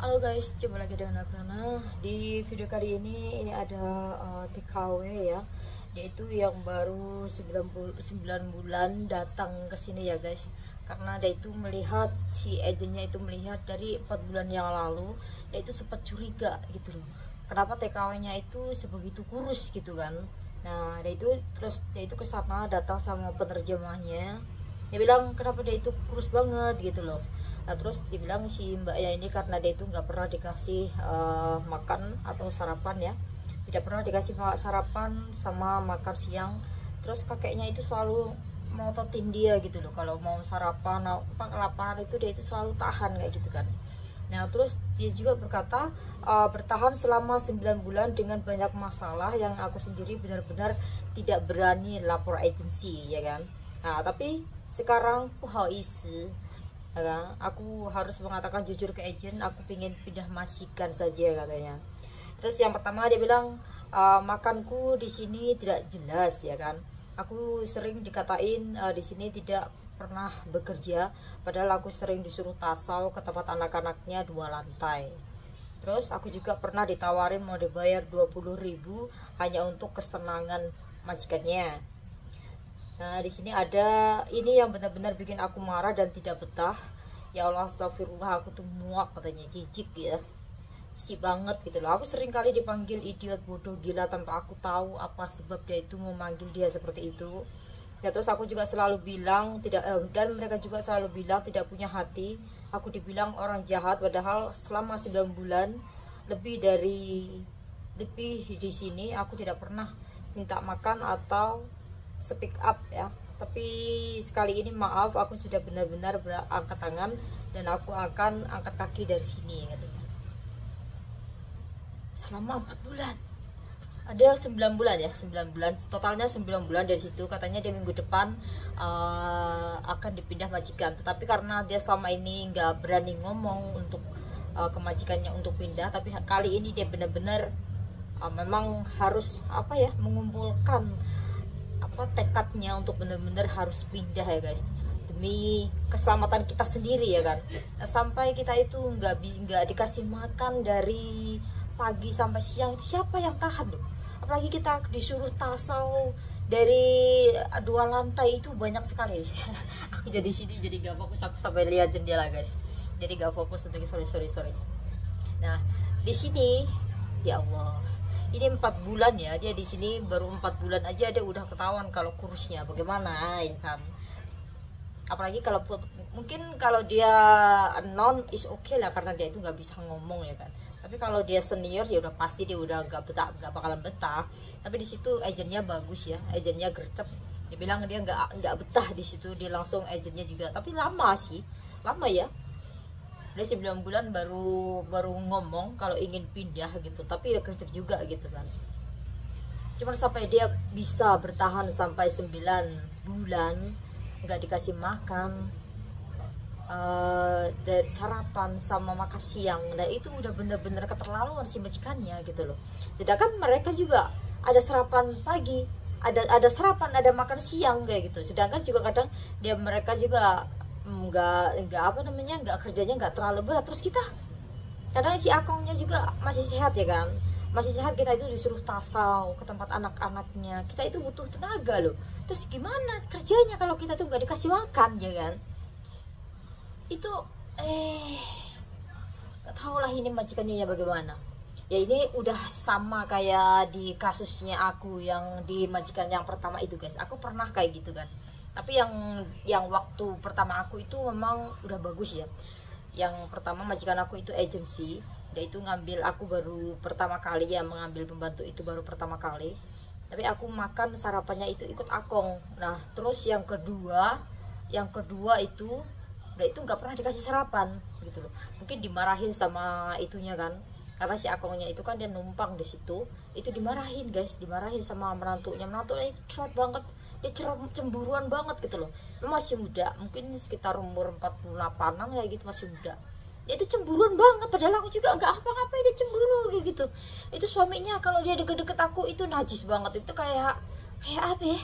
Halo guys, jumpa lagi dengan aku Nana. Di video kali ini ada TKW ya, yaitu yang baru 9 bulan datang ke sini ya guys. Karena dia itu melihat, si agennya itu melihat dari 4 bulan yang lalu, dia itu sempat curiga gitu loh. Kenapa TKW-nya itu sebegitu kurus gitu kan. Nah, dia itu ke sana datang sama penerjemahnya. Dia bilang kenapa dia itu kurus banget gitu loh. Nah, terus dibilang si mbaknya ini karena dia itu nggak pernah dikasih makan atau sarapan ya, tidak pernah dikasih sarapan sama makan siang. Terus kakeknya itu selalu ngototin dia gitu loh, kalau mau sarapan apa kelaparan itu dia itu selalu tahan kayak gitu kan. Nah, terus dia juga berkata bertahan selama 9 bulan dengan banyak masalah yang aku sendiri benar-benar tidak berani lapor agensi ya kan. Nah, tapi sekarang aku harus mengatakan jujur ke agen, aku ingin pindah majikan saja katanya. Terus yang pertama dia bilang makanku di sini tidak jelas ya kan. Aku sering dikatain di sini tidak pernah bekerja, padahal aku sering disuruh tasau ke tempat anak-anaknya 2 lantai. Terus aku juga pernah ditawarin mau dibayar 20.000 hanya untuk kesenangan majikannya. Nah, di sini ada ini yang benar-benar bikin aku marah dan tidak betah. Ya Allah, astagfirullah, aku tuh muak katanya, jijik ya. Jijik banget gitu loh. Aku sering kali dipanggil idiot, bodoh, gila tanpa aku tahu apa sebab dia itu memanggil dia seperti itu. Ya, terus aku juga selalu bilang tidak dan mereka juga selalu bilang tidak punya hati. Aku dibilang orang jahat padahal selama 9 bulan lebih di sini aku tidak pernah minta makan atau speak up ya. Tapi sekali ini maaf, aku sudah benar-benar berangkat tangan dan aku akan angkat kaki dari sini katanya. Selama 4 bulan ada 9 bulan ya, 9 bulan totalnya, 9 bulan dari situ. Katanya dia minggu depan akan dipindah majikan, tetapi karena dia selama ini nggak berani ngomong untuk ke majikannya untuk pindah, tapi kali ini dia benar-benar memang harus mengumpulkan tekadnya untuk benar-benar harus pindah ya guys, demi keselamatan kita sendiri ya kan. Sampai kita itu nggak dikasih makan dari pagi sampai siang, itu siapa yang tahan loh? Apalagi kita disuruh tasau dari 2 lantai, itu banyak sekali. Aku jadi sini jadi gak fokus, aku sampai lihat jendela guys, jadi gak fokus untuk sorry. Nah, di sini ya Allah, ini 4 bulan ya, dia di sini baru 4 bulan aja dia udah ketahuan kalau kurusnya bagaimana ya kan. Apalagi kalau mungkin kalau dia non is okay lah, karena dia itu nggak bisa ngomong ya kan. Tapi kalau dia senior ya udah pasti dia udah nggak bakalan betah. Tapi di situ agennya bagus ya, agennya gercep. Dia bilang dia nggak betah di situ, dia langsung agennya juga. Tapi lama ya. Dia 9 bulan baru ngomong kalau ingin pindah gitu, tapi ya kerja juga gitu kan. Cuman sampai dia bisa bertahan sampai 9 bulan nggak dikasih makan dan sarapan sama makan siang, dan itu udah bener-bener keterlaluan si majikannya gitu loh. Sedangkan mereka juga ada sarapan pagi, ada sarapan, ada makan siang kayak gitu. Sedangkan juga kadang mereka juga nggak kerjanya nggak terlalu berat. Terus kita kadang si akongnya juga masih sehat ya kan, masih sehat, kita itu disuruh tasau ke tempat anak-anaknya, kita itu butuh tenaga loh. Terus gimana kerjanya kalau kita tuh nggak dikasih makan ya kan. Itu nggak tahu lah ini majikannya ya bagaimana ya. Ini udah sama kayak di kasusnya aku yang di majikan yang pertama itu guys, aku pernah kayak gitu kan. Tapi yang waktu pertama aku itu memang udah bagus ya. Yang pertama majikan aku itu agensi, dia itu ngambil aku baru pertama kali ya, mengambil pembantu itu baru pertama kali. Tapi aku makan sarapannya itu ikut akong. Nah, terus yang kedua itu dia itu nggak pernah dikasih sarapan gitu loh. Mungkin dimarahin sama itunya kan, karena si akongnya itu kan dia numpang di situ, itu dimarahin guys, dimarahin sama menantunya itu cerot banget, dia cemburuan banget gitu loh. Masih muda, mungkin sekitar umur 48an ya gitu, masih muda. Dia itu cemburuan banget, padahal aku juga nggak apa-ngapain dia cemburu kayak gitu. Itu suaminya kalau dia deket-deket aku itu najis banget, itu kayak apa ya,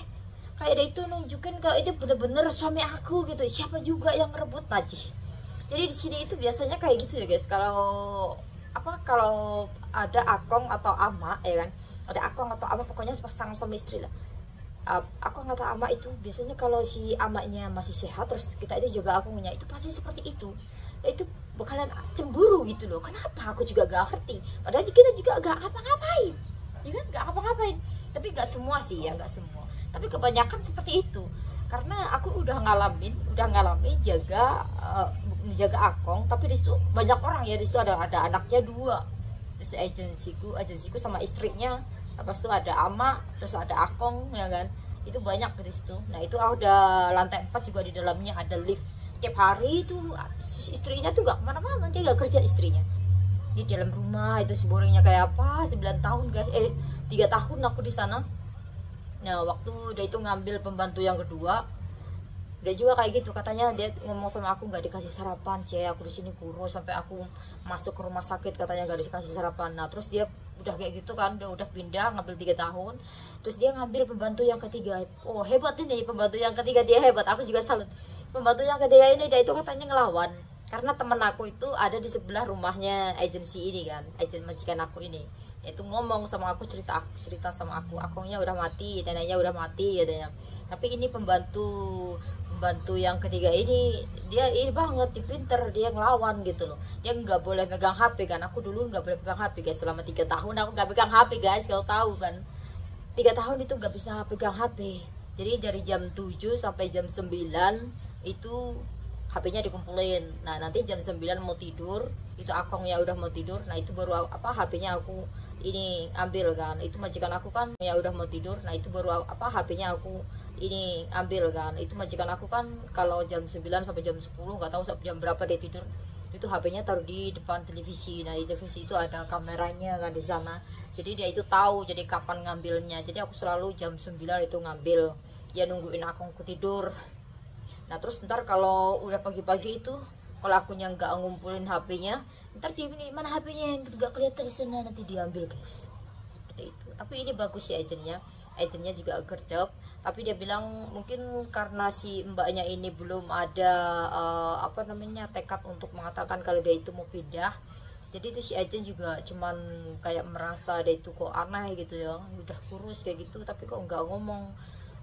kayak dia itu nunjukin kalau itu bener-bener suami aku gitu. Siapa juga yang ngerebut, najis. Jadi di sini itu biasanya kayak gitu ya guys. Kalau ada akong atau ama ya kan, ada akong atau ama, pokoknya pasangan suami istri lah. Akong atau ama itu biasanya kalau si amanya masih sehat, terus kita itu jaga akongnya, itu pasti seperti itu. Itu bakalan cemburu gitu loh. Kenapa? Aku juga gak ngerti. Padahal kita juga gak ngapa-ngapain, ya kan, gak ngapa-ngapain. Tapi gak semua sih ya, gak semua. Tapi kebanyakan seperti itu. Karena aku udah ngalamin jaga akong, tapi di situ banyak orang ya, di situ ada anaknya 2, terus agensiku sama istrinya, lepas itu ada ama, terus ada akong ya kan, itu banyak di situ. Nah itu ada lantai 4 juga, di dalamnya ada lift. Tiap hari itu istrinya tuh gak kemana-mana, dia gak kerja istrinya di dalam rumah. Itu boringnya kayak apa. 9 tahun guys, 3 tahun aku di sana. Nah waktu dia itu ngambil pembantu yang kedua, dia juga kayak gitu. Katanya dia ngomong sama aku, nggak dikasih sarapan, aku di sini kurus sampai aku masuk ke rumah sakit, katanya nggak dikasih sarapan. Nah terus dia udah kayak gitu kan, dia udah pindah ngambil 3 tahun, terus dia ngambil pembantu yang ketiga. Oh hebat ini pembantu yang ketiga, dia hebat, aku juga salut. Pembantu yang ketiga ini dia itu katanya ngelawan, karena temen aku itu ada di sebelah rumahnya agensi ini kan, agen majikan aku ini. Itu ngomong sama aku, cerita sama aku, akongnya udah mati, neneknya udah mati katanya. Tapi ini pembantu yang ketiga ini, dia ini banget, pinter, dia ngelawan gitu loh. Dia nggak boleh pegang HP kan, aku dulu nggak boleh pegang HP guys, selama 3 tahun aku nggak pegang HP guys, kalau tahu kan 3 tahun itu nggak bisa pegang HP. Jadi dari jam 7 sampai jam 9 itu HP-nya dikumpulin. Nah nanti jam 9 mau tidur, itu akongnya udah mau tidur, nah itu baru HP-nya aku ini ambil kan. Itu majikan aku kan ya udah mau tidur, nah itu baru HP-nya aku ini ambil kan. Itu majikan aku kan kalau jam 9 sampai jam 10, nggak tahu sampai jam berapa dia tidur, itu HP-nya taruh di depan televisi. Nah di televisi itu ada kameranya kan di sana, jadi dia itu tahu jadi kapan ngambilnya. Jadi aku selalu jam 9 itu ngambil, dia nungguin akongku tidur. Nah terus ntar kalau udah pagi-pagi itu, kalau akunya nggak ngumpulin HP-nya, ntar dia ini mana HP-nya yang nggak kelihatan di sana, nanti diambil guys, seperti itu. Tapi ini bagus sih agennya juga gercep. Tapi dia bilang mungkin karena si mbaknya ini belum ada tekad untuk mengatakan kalau dia itu mau pindah. Jadi itu si agen juga cuman kayak merasa dia itu kok aneh gitu ya, udah kurus kayak gitu tapi kok nggak ngomong.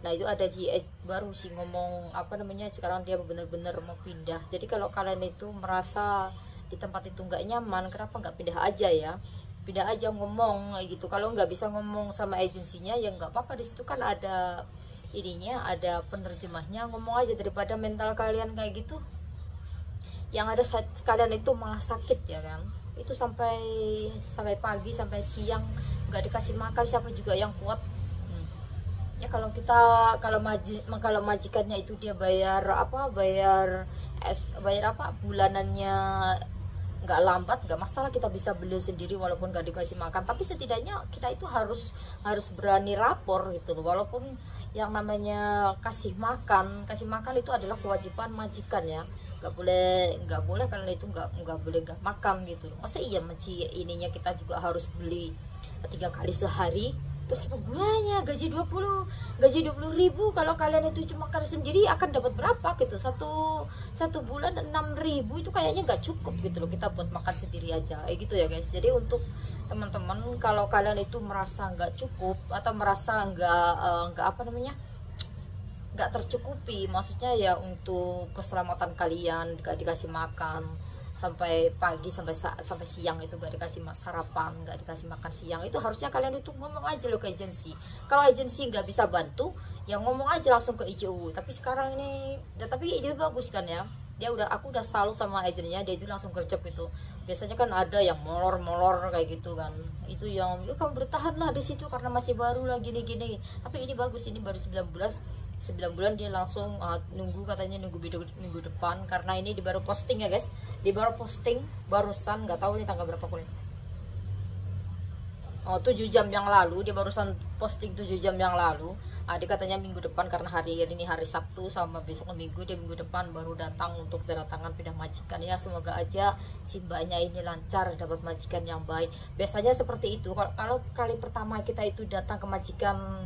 Nah itu ada si baru sih ngomong sekarang dia benar-benar mau pindah. Jadi kalau kalian itu merasa di tempat itu nggak nyaman, kenapa nggak pindah aja ya, pindah aja, ngomong kayak gitu. Kalau nggak bisa ngomong sama agensinya ya nggak apa-apa, di situ kan ada ininya, ada penerjemahnya, ngomong aja, daripada mental kalian kayak gitu yang ada sekalian itu malah sakit ya kan. Itu sampai pagi sampai siang nggak dikasih makan, siapa juga yang kuat ya. Kalau majikannya itu dia bayar bulanannya nggak lambat, nggak masalah, kita bisa beli sendiri walaupun nggak dikasih makan. Tapi setidaknya kita itu harus berani lapor gitu loh. Walaupun yang namanya kasih makan itu adalah kewajiban majikan ya, nggak boleh kalian itu nggak boleh nggak makan gitu loh. Masa iya masih ininya kita juga harus beli 3 kali sehari? Terus apa gunanya gaji 20 ribu kalau kalian itu cuma makan sendiri, akan dapat berapa gitu, satu bulan 6.000, itu kayaknya nggak cukup gitu loh kita buat makan sendiri aja gitu ya guys. Jadi untuk teman-teman, kalau kalian itu merasa nggak cukup atau merasa nggak tercukupi, maksudnya ya untuk keselamatan kalian nggak dikasih makan sampai pagi sampai siang, itu gak dikasih sarapan, gak dikasih makan siang, itu harusnya kalian itu ngomong aja loh ke agensi. Kalau agensi nggak bisa bantu ya ngomong aja langsung ke ICU. Tapi sekarang ini tapi ide bagus kan ya, aku udah salut sama agennya, dia itu langsung gercep gitu. Biasanya kan ada yang molor kayak gitu kan, itu yang kamu bertahan lah di situ karena masih baru lah gini. Tapi ini bagus, ini baru 9 bulan dia langsung nunggu minggu depan, karena ini baru posting ya guys, baru posting barusan, nggak tahu ini tanggal berapa kulit. 7 jam yang lalu dia barusan posting, 7 jam yang lalu. Dia katanya minggu depan, karena hari ini hari Sabtu sama besok Minggu, dia minggu depan baru datang untuk tanda tangan pindah majikan ya. Semoga aja si mbaknya ini lancar dapat majikan yang baik. Biasanya seperti itu kalau kali pertama kita itu datang ke majikan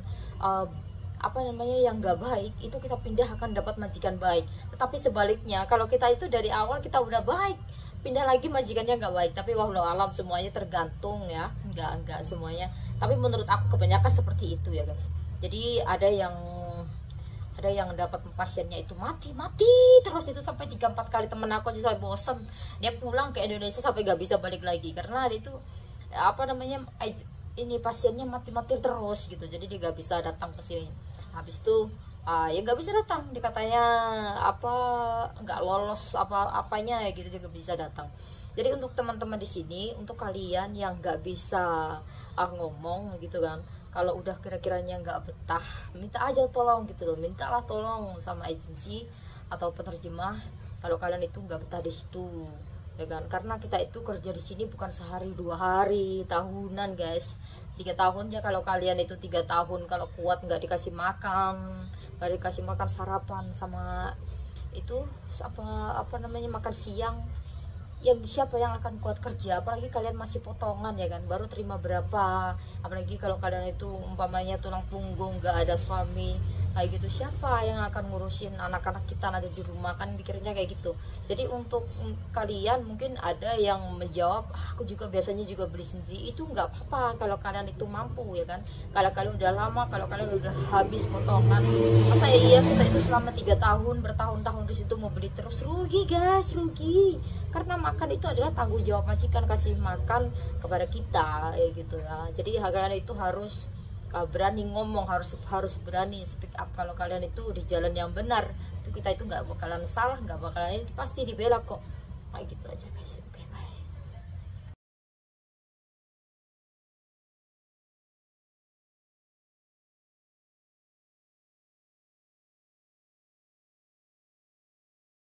apa namanya yang nggak baik itu kita pindah akan dapat majikan baik. Tetapi sebaliknya kalau kita itu dari awal kita udah baik, pindah lagi majikannya nggak baik. Tapi wallahu alam semuanya tergantung ya, nggak semuanya. Tapi menurut aku kebanyakan seperti itu ya guys. Jadi ada yang dapat pasiennya itu mati terus itu sampai 3-4 kali. Temen aku aja sampai bosen, dia pulang ke Indonesia sampai gak bisa balik lagi karena ada itu apa namanya ini pasiennya mati terus gitu. Jadi dia gak bisa datang ke sini. Habis itu ya gak bisa datang, dia katanya apa nggak lolos apanya ya gitu, dia gak bisa datang. Jadi untuk teman-teman di sini, untuk kalian yang nggak bisa ngomong gitu kan, kalau udah kira-kiranya nggak betah, minta aja tolong gitu loh, mintalah tolong sama agensi atau penerjemah kalau kalian itu nggak betah di situ ya kan. Karena kita itu kerja di sini bukan sehari 2 hari, tahunan guys, 3 tahun ya. Kalau kalian itu 3 tahun kalau kuat nggak dikasih makan sarapan sama itu apa namanya makan siang, yang siapa yang akan kuat kerja? Apalagi kalian masih potongan ya kan, baru terima berapa, apalagi kalau kalian itu umpamanya tulang punggung gak ada suami kayak gitu, siapa yang akan ngurusin anak-anak kita nanti di rumah, kan pikirnya kayak gitu. Jadi untuk kalian mungkin ada yang menjawab aku juga biasanya juga beli sendiri, itu nggak apa-apa kalau kalian itu mampu ya kan. Kalau kalian udah lama, kalau kalian udah habis potongan, masa iya kita itu selama 3 tahun bertahun-tahun di situ mau beli terus? Rugi guys, rugi. Karena makan itu adalah tanggung jawab majikan, kasih makan kepada kita ya gitu ya. Jadi kalian itu harus berani ngomong, harus berani speak up. Kalau kalian itu di jalan yang benar, itu kita itu nggak bakalan salah, nggak bakalan, ini pasti dibela kok. Kayak gitu aja guys. Oke, bye.